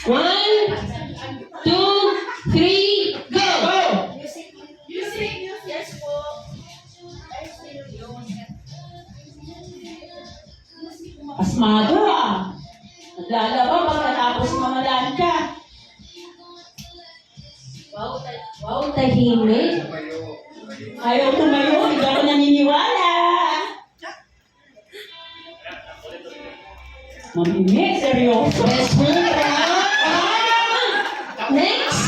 1, 2, 3, go! Yes po. Pasmado ah. Naglalaba pagkatapos mamalaan ka. Wow, tahimik. Ayaw tumayo, hindi ako naniniwala. Mamimik, seryoso. Best friend round. Next.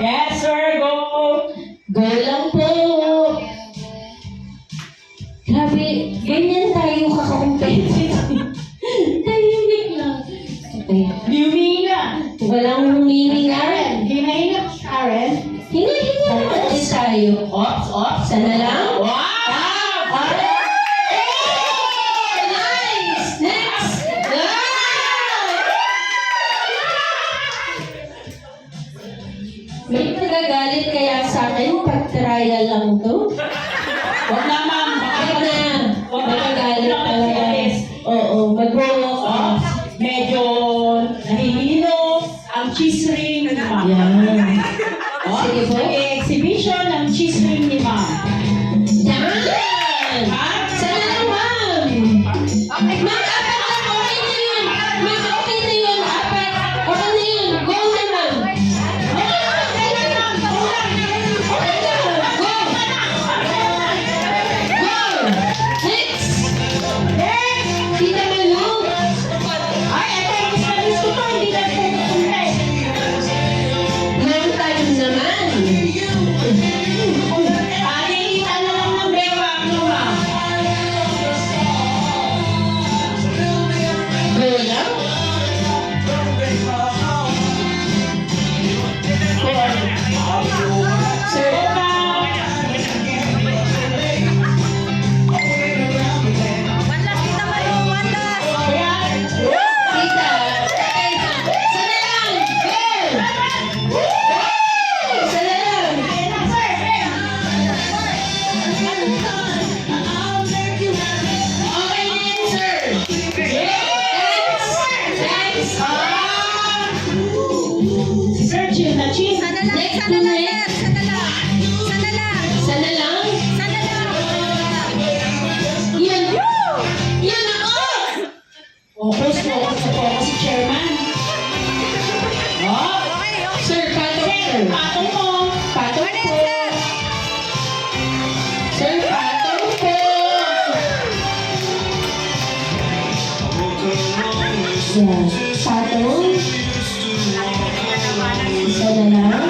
Yes, sir, go. Go lang po. Grabe, ganyan tayo kaka-competitive. Tahimik lang. Okay. Lumina. Walang meaning, Karen. Hinahinap, Karen. Hinahinga naman din tayo. Ops. Sana lang. Wow! Nice! Next! May nagagalit kaya sa akin pag trial lang to? Huwag na, ma'am. Bakit na? Huwag na. Nagagalit talaga. Oo, mag-walk off. Medyo nahihilo ang cheese ring ni ma'am. Yan. Sige po. Exhibition ng cheese ring ni ma'am. Yan! Ha? Sana lang, ma'am! Ma'am, apat lang. Okay na yun. Ma'am, okay na yun. Apat. Okay na yun. Go na, ma'am. Okay na, ma'am. Okay na. Go! Go! Next! Tita Malu. Ay, ito yung studies ko to. Hindi na pupunta eh. Long time naman. Nakikita na lang ng bewa mo, ma'am. Go lang. Sir, Tita. Sana lang. Go! Sana lang. Okay na yan, sir. Thanks. Sir, chill na cheese. Next po, next. Sana lang. Yan. Yan ako. Focus po si chairman. Oh, Sir, patong, sir. patong mo. Patong po. Sir, patong po. Yan. Patong. Sana lang.